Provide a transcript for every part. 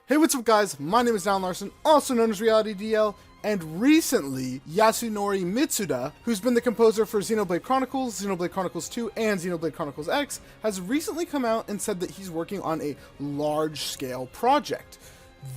Hey, what's up guys? My name is Alan Larson, also known as Reality DL, and recently, Yasunori Mitsuda, who's been the composer for Xenoblade Chronicles, Xenoblade Chronicles 2, and Xenoblade Chronicles X, has recently come out and said that he's working on a large-scale project.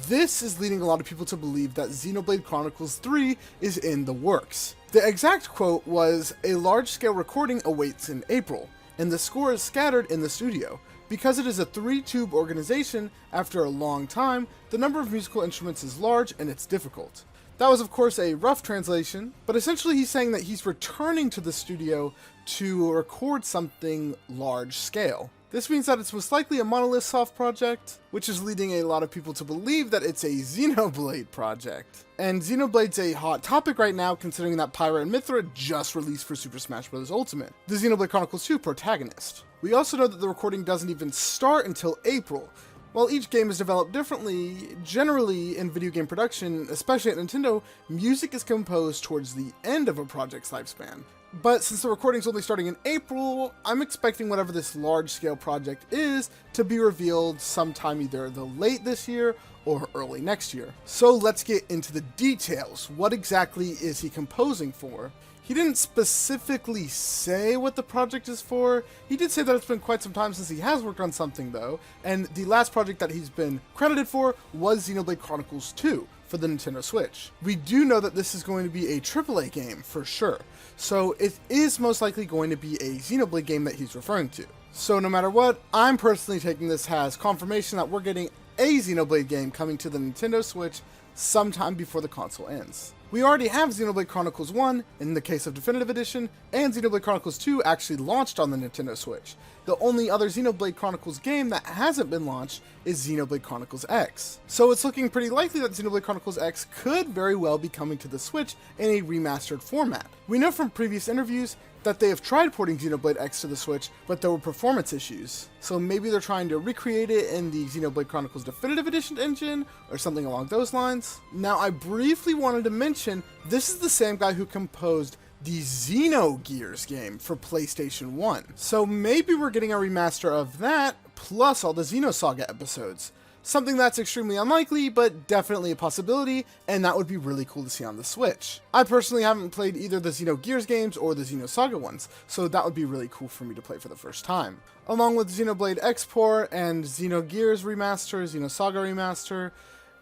This is leading a lot of people to believe that Xenoblade Chronicles 3 is in the works. The exact quote was, "A large-scale recording awaits in April, and the score is scattered in the studio. Because it is a 3-tube organization, after a long time, the number of musical instruments is large and it's difficult." That was of course a rough translation, but essentially he's saying that he's returning to the studio to record something large scale. This means that it's most likely a Monolith Soft project, which is leading a lot of people to believe that it's a Xenoblade project. And Xenoblade's a hot topic right now, considering that Pyra and Mythra just released for Super Smash Bros. Ultimate, the Xenoblade Chronicles 2 protagonist. We also know that the recording doesn't even start until April. While each game is developed differently, generally in video game production, especially at Nintendo, music is composed towards the end of a project's lifespan. But since the recording's only starting in April, I'm expecting whatever this large-scale project is to be revealed sometime either the late this year or early next year. So let's get into the details. What exactly is he composing for? He didn't specifically say what the project is for. He did say that it's been quite some time since he has worked on something though, and the last project that he's been credited for was Xenoblade Chronicles 2 for the Nintendo Switch. We do know that this is going to be a AAA game for sure, so it is most likely going to be a Xenoblade game that he's referring to. So no matter what, I'm personally taking this as confirmation that we're getting a Xenoblade game coming to the Nintendo Switch sometime before the console ends. We already have Xenoblade Chronicles 1 in the case of Definitive Edition, and Xenoblade Chronicles 2 actually launched on the Nintendo Switch. The only other Xenoblade Chronicles game that hasn't been launched is Xenoblade Chronicles X. So it's looking pretty likely that Xenoblade Chronicles X could very well be coming to the Switch in a remastered format. We know from previous interviews that they have tried porting Xenoblade X to the Switch, but there were performance issues. So maybe they're trying to recreate it in the Xenoblade Chronicles Definitive Edition engine, or something along those lines. Now, I briefly wanted to mention, this is the same guy who composed the Xenogears game for PlayStation 1. So maybe we're getting a remaster of that, plus all the Xenosaga episodes. Something that's extremely unlikely, but definitely a possibility, and that would be really cool to see on the Switch. I personally haven't played either the Xenogears games or the Xenosaga ones, so that would be really cool for me to play for the first time. Along with Xenoblade Export and Xenogears Remaster, Xenosaga Remaster,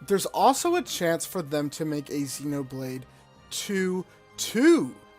there's also a chance for them to make a Xenoblade 2.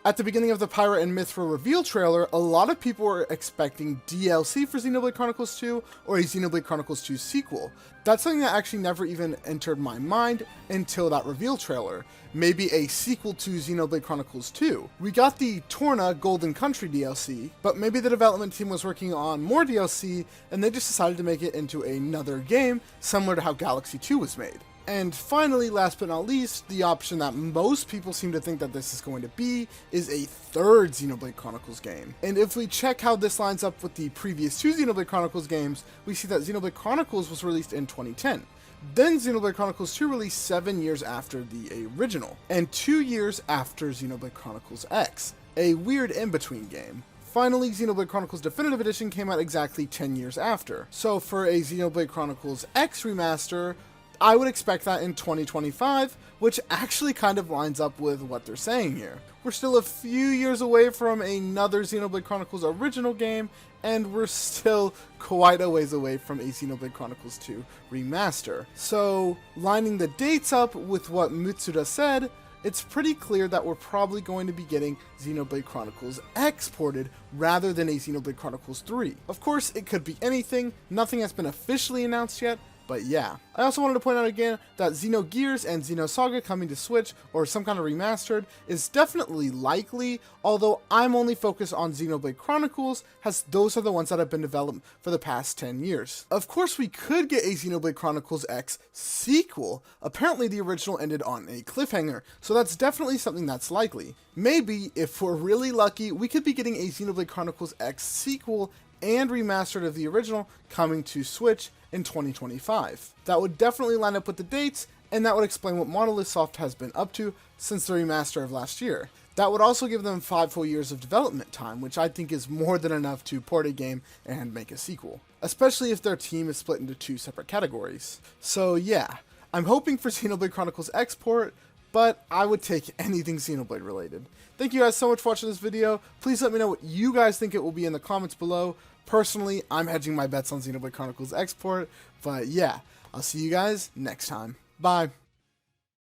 At the beginning of the Pyra and Mythra reveal trailer, a lot of people were expecting DLC for Xenoblade Chronicles 2 or a Xenoblade Chronicles 2 sequel. That's something that actually never even entered my mind until that reveal trailer. Maybe a sequel to Xenoblade Chronicles 2. We got the Torna Golden Country DLC, but maybe the development team was working on more DLC and they just decided to make it into another game, similar to how Galaxy 2 was made. And finally, last but not least, the option that most people seem to think that this is going to be is a third Xenoblade Chronicles game. And if we check how this lines up with the previous two Xenoblade Chronicles games, we see that Xenoblade Chronicles was released in 2010. Then Xenoblade Chronicles 2 released 7 years after the original, and 2 years after Xenoblade Chronicles X, a weird in-between game. Finally, Xenoblade Chronicles Definitive Edition came out exactly 10 years after. So for a Xenoblade Chronicles X remaster, I would expect that in 2025, which actually kind of lines up with what they're saying here. We're still a few years away from another Xenoblade Chronicles original game, and we're still quite a ways away from a Xenoblade Chronicles 2 remaster. So, lining the dates up with what Mitsuda said, it's pretty clear that we're probably going to be getting Xenoblade Chronicles X ported rather than a Xenoblade Chronicles 3. Of course, it could be anything, nothing has been officially announced yet, but yeah. I also wanted to point out again that Xenogears and Xenosaga coming to Switch, or some kind of remastered, is definitely likely, although I'm only focused on Xenoblade Chronicles, as those are the ones that have been developed for the past 10 years. Of course, we could get a Xenoblade Chronicles X sequel. Apparently, the original ended on a cliffhanger, so that's definitely something that's likely. Maybe, if we're really lucky, we could be getting a Xenoblade Chronicles X sequel and remastered of the original coming to Switch in 2025. That would definitely line up with the dates, and that would explain what Monolith Soft has been up to since the remaster of last year. That would also give them 5 full years of development time, which I think is more than enough to port a game and make a sequel, especially if their team is split into 2 separate categories. So yeah, I'm hoping for Xenoblade Chronicles X port, but I would take anything Xenoblade related. Thank you guys so much for watching this video. Please let me know what you guys think it will be in the comments below. Personally, I'm hedging my bets on Xenoblade Chronicles X port, but yeah, I'll see you guys next time. Bye.